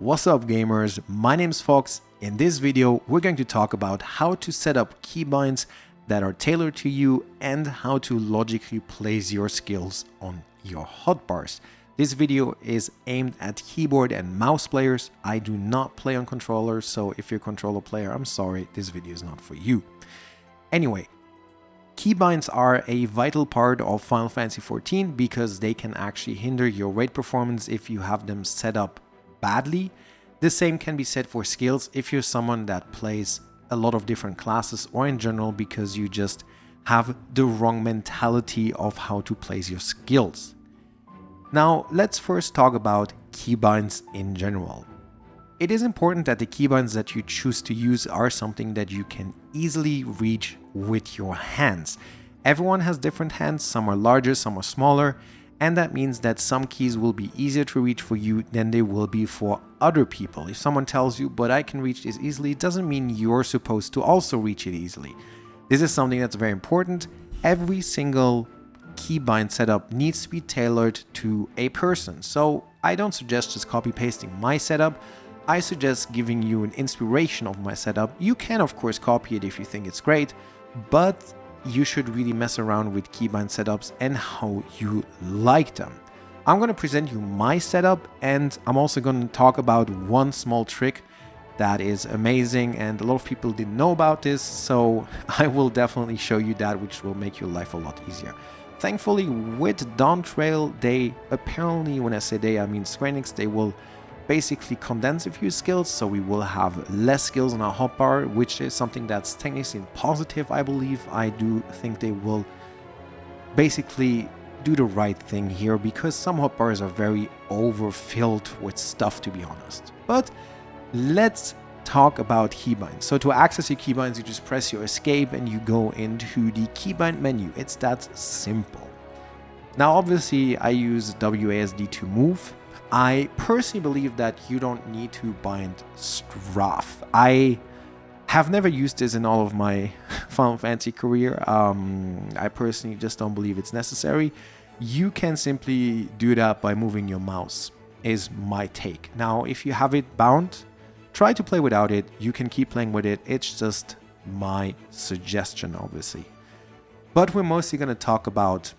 What's up gamers, my name's Fox. In this video we're going to talk about how to set up keybinds that are tailored to you and how to logically place your skills on your hotbars. This video is aimed at keyboard and mouse players. I do not play on controllers, so if you're a controller player, I'm sorry, this video is not for you. Anyway, keybinds are a vital part of Final Fantasy XIV because they can actually hinder your raid performance if you have them set up badly. The same can be said for skills if you're someone that plays a lot of different classes or in general because you just have the wrong mentality of how to place your skills. Now let's first talk about keybinds in general. It is important that the keybinds that you choose to use are something that you can easily reach with your hands. Everyone has different hands, some are larger, some are smaller, and that means that some keys will be easier to reach for you than they will be for other people. If someone tells you, but I can reach this easily, it doesn't mean you're supposed to also reach it easily. This is something that's very important. Every single keybind setup needs to be tailored to a person. So I don't suggest just copy pasting my setup. I suggest giving you an inspiration of my setup. You can of course copy it if you think it's great, but you should really mess around with keybind setups and how you like them. I'm going to present you my setup, and I'm also going to talk about one small trick that is amazing and a lot of people didn't know about this, so I will definitely show you that, which will make your life a lot easier. Thankfully with Dawntrail, they apparently, when I say they, I mean Square Enix, they will basically condense a few skills, so we will have less skills on our hotbar, which is something that's technically positive, I believe. I do think they will basically do the right thing here because some hotbars are very overfilled with stuff, to be honest. But let's talk about keybinds. So to access your keybinds, you just press your escape and you go into the keybind menu. It's that simple. Now obviously I use WASD to move. I personally believe that you don't need to bind strafe. I have never used this in all of my Final Fantasy career. I personally just don't believe it's necessary. You can simply do that by moving your mouse, is my take. Now, if you have it bound, try to play without it. You can keep playing with it. It's just my suggestion, obviously. But we're mostly going to talk about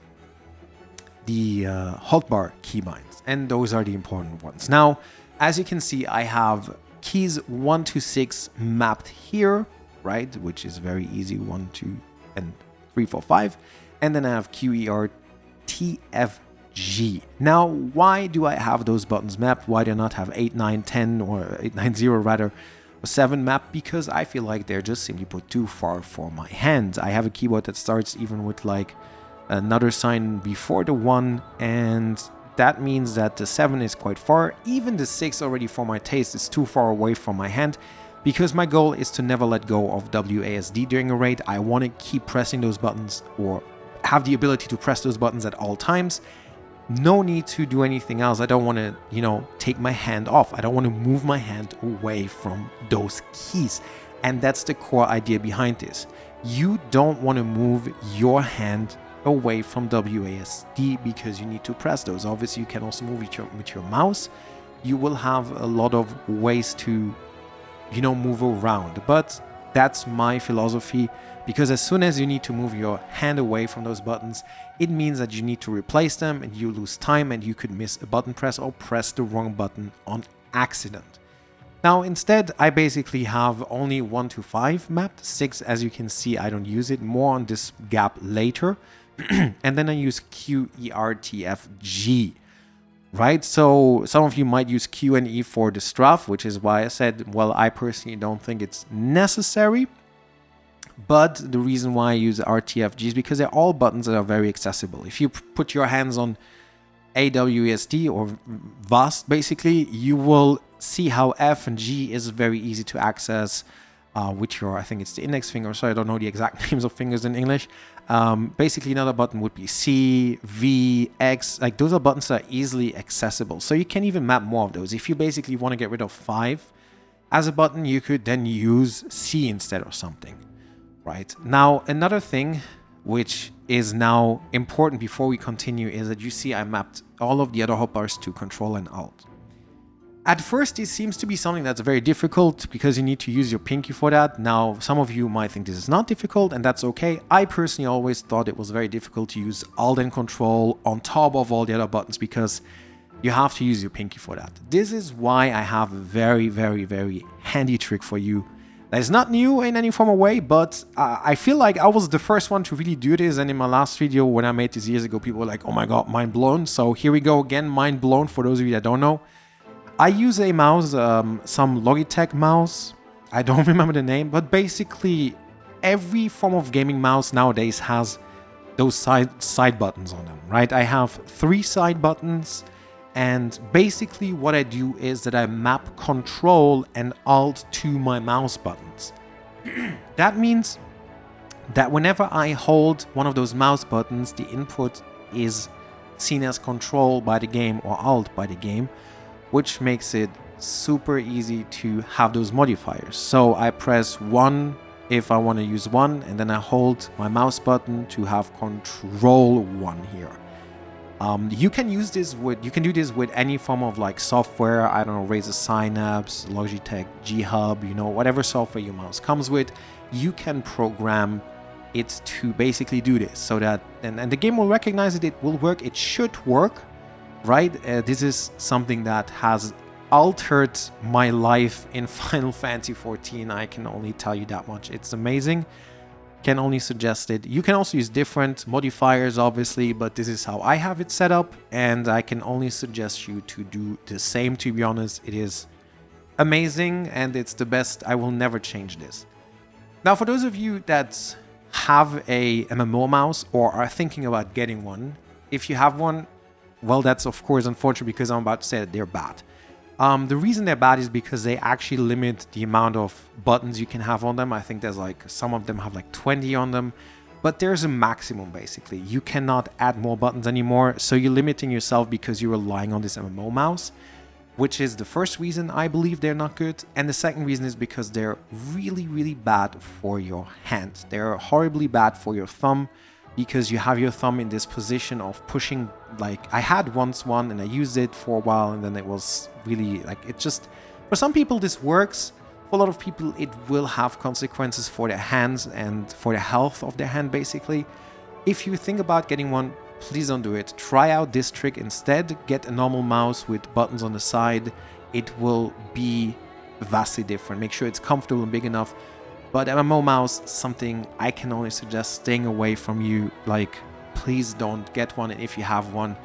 the hotbar keybinds, and those are the important ones. Now, as you can see, I have keys 1 to 6 mapped here, right, which is very easy, 1, 2, and 3, 4, 5, and then I have QER, TFG. Now, why do I have those buttons mapped? Why do I not have 8, 9, 10, or 8, 9, 0 rather, or 7 mapped? Because I feel like they're just simply put too far for my hands. I have a keyboard that starts even with like another sign before the 1, and that means that the 7 is quite far. Even the 6 already for my taste is too far away from my hand, because my goal is to never let go of WASD during a raid. I want to keep pressing those buttons, or have the ability to press those buttons at all times. No need to do anything else. I don't want to, take my hand off. I don't want to move my hand away from those keys. And that's the core idea behind this. You don't want to move your hand away from WASD because you need to press those. Obviously you can also move with your mouse. You will have a lot of ways to move around, but that's my philosophy, because as soon as you need to move your hand away from those buttons, it means that you need to replace them and you lose time and you could miss a button press or press the wrong button on accident. Now instead I basically have only 1 to 5 mapped. 6, as you can see, I don't use it. More on this gap later. And then I use QERTFG, right? So some of you might use Q and E for the strafe, which is why I said, well, I personally don't think it's necessary. But the reason why I use RTFG is because they're all buttons that are very accessible. If you put your hands on AWSD or VAST, basically, you will see how F and G is very easy to access with your, I think it's the index finger. Sorry, I don't know the exact names of fingers in English. Basically another button would be C, V, X, like those are buttons that are easily accessible. So you can even map more of those. If you basically want to get rid of 5 as a button, you could then use C instead or something, right? Now, another thing which is now important before we continue is that you see I mapped all of the other hotbars to Control and Alt. At first, it seems to be something that's very difficult because you need to use your pinky for that. Now, some of you might think this is not difficult, and that's okay. I personally always thought it was very difficult to use Alt and Control on top of all the other buttons because you have to use your pinky for that. This is why I have a very, very, very handy trick for you. That is not new in any form or way, but I feel like I was the first one to really do this. And in my last video, when I made this years ago, people were like, oh my god, mind blown. So here we go again, mind blown for those of you that don't know. I use a mouse, some Logitech mouse. I don't remember the name, but basically every form of gaming mouse nowadays has those side buttons on them, right? I have 3 side buttons, and basically what I do is that I map Control and Alt to my mouse buttons. That means that whenever I hold one of those mouse buttons, the input is seen as Control by the game or Alt by the game, which makes it super easy to have those modifiers. So I press 1 if I want to use 1, and then I hold my mouse button to have Control 1 here. You can use this with, you can do this with any form of like software. I don't know, Razer Synapse, Logitech G Hub, you know, whatever software your mouse comes with, you can program it to basically do this so that, and the game will recognize it will work. It should work, right? This is something that has altered my life in Final Fantasy XIV. I can only tell you that much. It's amazing. Can only suggest it. You can also use different modifiers, obviously, but this is how I have it set up, and I can only suggest you to do the same. To be honest, it is amazing and it's the best. I will never change this. Now, for those of you that have a MMO mouse or are thinking about getting one, if you have one, well, that's of course unfortunate because I'm about to say that they're bad. The reason they're bad is because they actually limit the amount of buttons you can have on them. I think there's like, some of them have like 20 on them, but there's a maximum basically. You cannot add more buttons anymore, so you're limiting yourself because you're relying on this MMO mouse, which is the first reason I believe they're not good. And the second reason is because they're really, really bad for your hand. They're horribly bad for your thumb, because you have your thumb in this position of pushing. Like I had once one and I used it for a while, and then it was really like, it just, for some people this works. For a lot of people it will have consequences for their hands and for the health of their hand basically. If you think about getting one, please don't do it. Try out this trick instead. Get a normal mouse with buttons on the side. It will be vastly different. Make sure it's comfortable and big enough. But MMO mouse, something I can only suggest staying away from you. Like, please don't get one, and if you have one,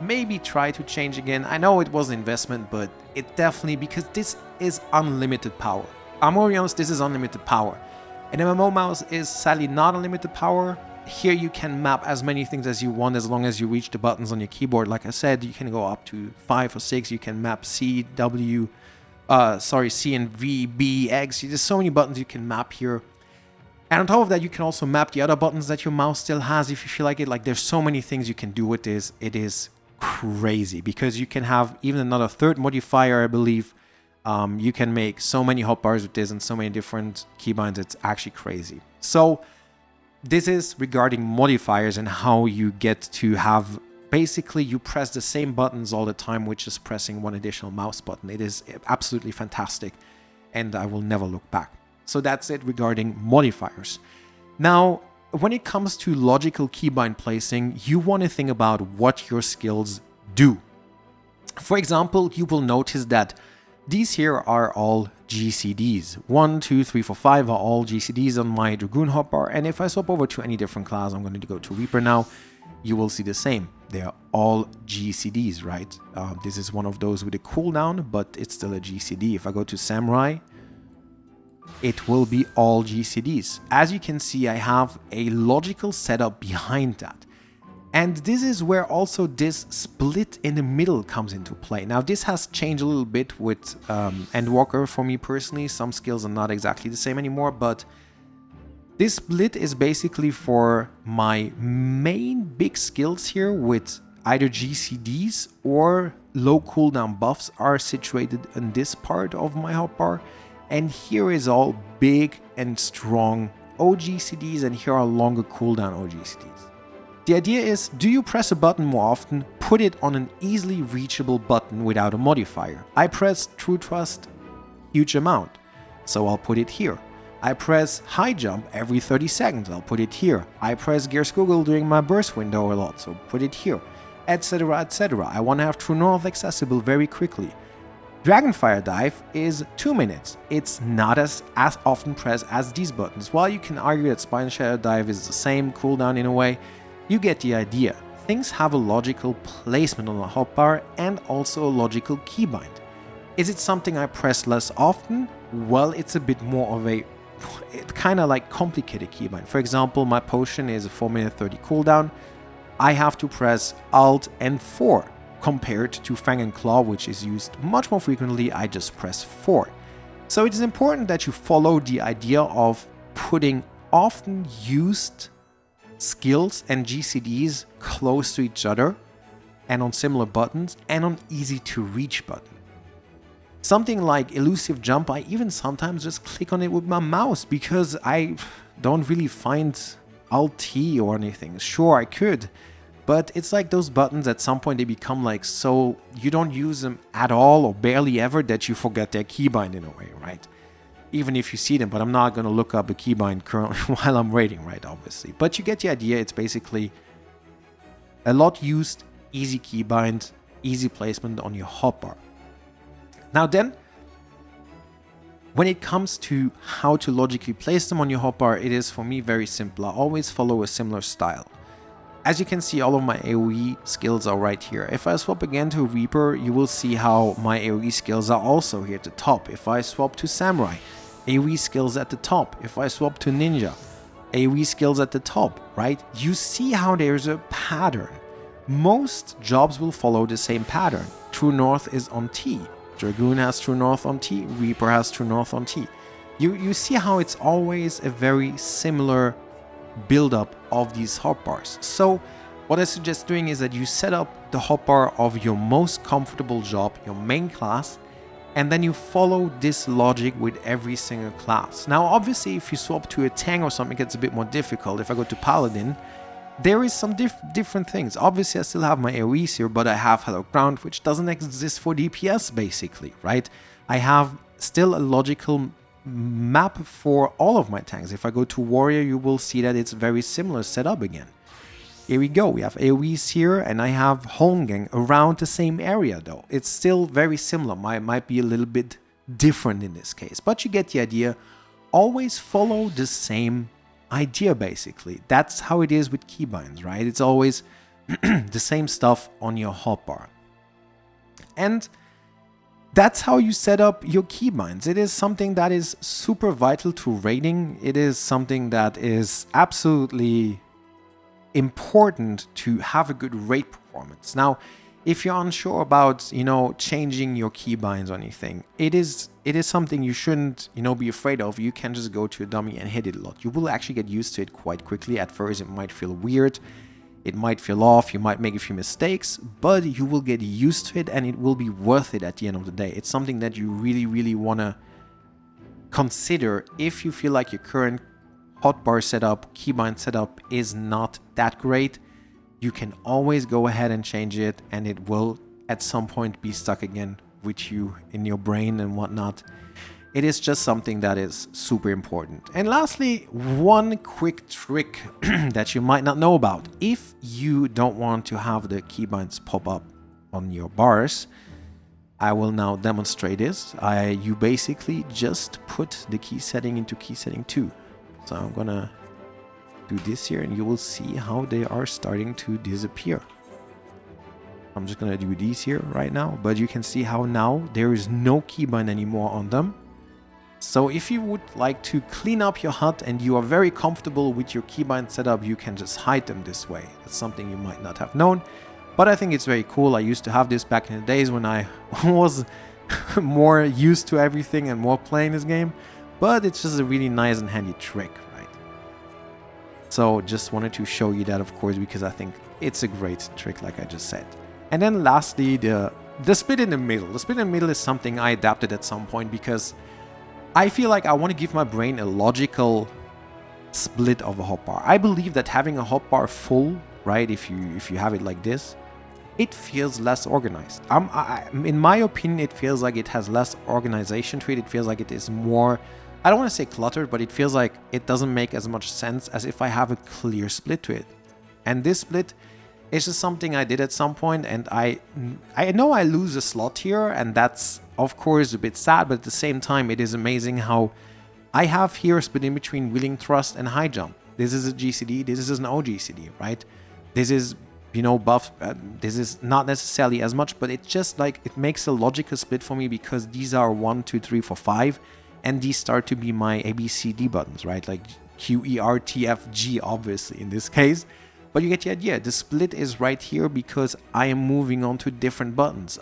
maybe try to change again. I know it was an investment, but it definitely, because this is unlimited power. I'm gonna be honest, this is unlimited power. An MMO mouse is sadly not unlimited power. Here you can map as many things as you want as long as you reach the buttons on your keyboard. Like I said, you can go up to 5 or 6. You can map C, W, C and V, B, X. There's so many buttons you can map here. And on top of that, you can also map the other buttons that your mouse still has if you feel like it. Like, there's so many things you can do with this. It is crazy because you can have even another third modifier, I believe. You can make so many hotbars with this and so many different keybinds. It's actually crazy. So this is regarding modifiers and how you get to have, basically you press the same buttons all the time, which is pressing one additional mouse button. It is absolutely fantastic, and I will never look back. So that's it regarding modifiers. Now, when it comes to logical keybind placing, you want to think about what your skills do. For example, you will notice that these here are all GCDs. 1, 2, 3, 4, 5 are all GCDs on my Dragoon hotbar. And if I swap over to any different class, I'm going to go to Reaper now, you will see the same. They are all GCDs, right? This is one of those with a cooldown, but it's still a GCD. If I go to Samurai, it will be all GCDs. As you can see, I have a logical setup behind that. And this is where also this split in the middle comes into play. Now, this has changed a little bit with Endwalker for me personally. Some skills are not exactly the same anymore, but this split is basically for my main big skills here, with either GCDs or low cooldown buffs are situated in this part of my hotbar. And here is all big and strong OGCDs, and here are longer cooldown OGCDs. The idea is, do you press a button more often? Put it on an easily reachable button without a modifier. I press true thrust huge amount, so I'll put it here. I press high jump every 30 seconds, I'll put it here. I press gear squiggle during my burst window a lot, so put it here, etc, etc. I want to have true north accessible very quickly. Dragonfire dive is 2 minutes. It's not as often pressed as these buttons. While you can argue that spine shadow dive is the same cooldown in a way, you get the idea. Things have a logical placement on the hotbar and also a logical keybind. Is it something I press less often? Well, it's a bit more of a kind of like complicated keybind. For example, my potion is a 4-minute 30 cooldown. I have to press Alt and 4 compared to Fang and Claw, which is used much more frequently. I just press 4. So it is important that you follow the idea of putting often used skills and GCDs close to each other and on similar buttons and on easy to reach buttons. Something like elusive jump, I even sometimes just click on it with my mouse because I don't really find Alt-T or anything. Sure, I could, but it's like those buttons at some point they become like so you don't use them at all or barely ever that you forget their keybind in a way, right? Even if you see them, but I'm not going to look up a keybind currently while I'm raiding, right, obviously. But you get the idea, it's basically a lot used, easy keybind, easy placement on your hotbar. Now then, when it comes to how to logically place them on your hotbar, it is for me very simple. I always follow a similar style. As you can see, all of my AoE skills are right here. If I swap again to Reaper, you will see how my AoE skills are also here at the top. If I swap to Samurai, AoE skills at the top. If I swap to Ninja, AoE skills at the top, right? You see how there's a pattern. Most jobs will follow the same pattern. True North is on T. Dragoon has True North on T, Reaper has True North on T. You see how it's always a very similar build-up of these hotbars. So what I suggest doing is that you set up the hotbar of your most comfortable job, your main class, and then you follow this logic with every single class. Now obviously if you swap to a tank or something, it gets a bit more difficult. If I go to Paladin, there is some different things. Obviously, I still have my AoEs here, but I have Hallowed Ground, which doesn't exist for DPS, basically, right? I have still a logical map for all of my tanks. If I go to Warrior, you will see that it's very similar setup again. Here we go. We have AoEs here, and I have Holmgang around the same area, though. It's still very similar. Might be a little bit different in this case, but you get the idea. Always follow the same idea, basically. That's how it is with keybinds, right? It's always the same stuff on your hotbar. And that's how you set up your keybinds. It is something that is super vital to raiding. It is something that is absolutely important to have a good raid performance. Now, if you're unsure about, changing your keybinds or anything, it is something you shouldn't, be afraid of. You can just go to a dummy and hit it a lot. You will actually get used to it quite quickly. At first, it might feel weird. It might feel off. You might make a few mistakes, but you will get used to it and it will be worth it at the end of the day. It's something that you really, really want to consider if you feel like your current hotbar setup, keybind setup is not that great. You can always go ahead and change it, and it will at some point be stuck again with you in your brain and whatnot. It is just something that is super important. And lastly, one quick trick that you might not know about. If you don't want to have the keybinds pop up on your bars, I will now demonstrate this. You basically just put the key setting into key setting 2. So I'm gonna do this here and you will see how they are starting to disappear. I'm just gonna do these here right now, but you can see how now there is no keybind anymore on them. So if you would like to clean up your HUD and you are very comfortable with your keybind setup, you can just hide them this way. That's something you might not have known, but I think it's very cool. I used to have this back in the days when I was more used to everything and more playing this game, but it's just a really nice and handy trick, right? So just wanted to show you that, of course, because I think it's a great trick, like I just said. And then lastly, the split in the middle. The split in the middle is something I adapted at some point because I feel like I want to give my brain a logical split of a hotbar. I believe that having a hotbar full right? If you have it like this, it feels less organized. In my opinion, it feels like it has less organization to it. It feels like it is more, I don't want to say cluttered, but it feels like it doesn't make as much sense as if I have a clear split to it. And this split is just something I did at some point, and I know I lose a slot here, and that's of course a bit sad, but at the same time it is amazing how I have here a split in between wheeling thrust and high jump. This is a GCD, this is an OGCD, right? This is, you know, buff, this is not necessarily as much, but it's just like, it makes a logical split for me because these are 1, 2, 3, 4, 5, and these start to be my ABCD buttons, right? Like Q, E, R, T, F, G, obviously in this case. But you get the idea. The split is right here because I am moving on to different buttons.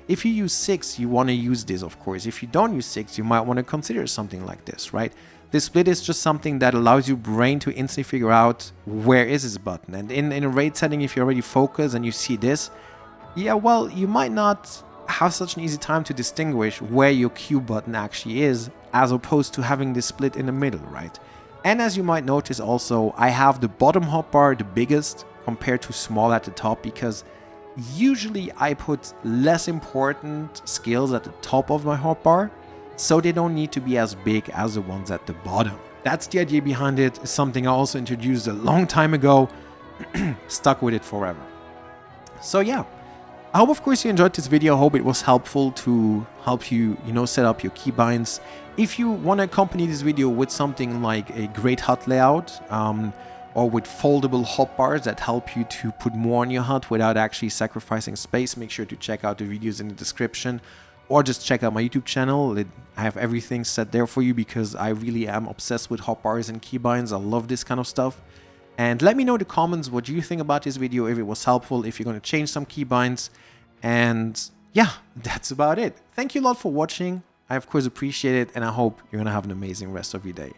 If you use 6, you want to use this, of course. If you don't use 6, you might want to consider something like this, right? The split is just something that allows your brain to instantly figure out where is this button. And in a raid setting, if you already focus and you see this, yeah, well, you might not have such an easy time to distinguish where your Q button actually is, as opposed to having this split in the middle, right? And as you might notice also, I have the bottom hotbar the biggest compared to small at the top, because usually I put less important skills at the top of my hotbar, so they don't need to be as big as the ones at the bottom. That's the idea behind it. It's something I also introduced a long time ago, stuck with it forever. So yeah, I hope of course you enjoyed this video. I hope it was helpful to help you, set up your keybinds. If you want to accompany this video with something like a great HUD layout, or with foldable hotbars that help you to put more on your HUD without actually sacrificing space, make sure to check out the videos in the description, or just check out my YouTube channel. I have everything set there for you because I really am obsessed with hotbars and keybinds. I love this kind of stuff. And let me know in the comments what you think about this video, if it was helpful, if you're going to change some keybinds. And yeah, that's about it. Thank you a lot for watching. I of course appreciate it, and I hope you're going to have an amazing rest of your day.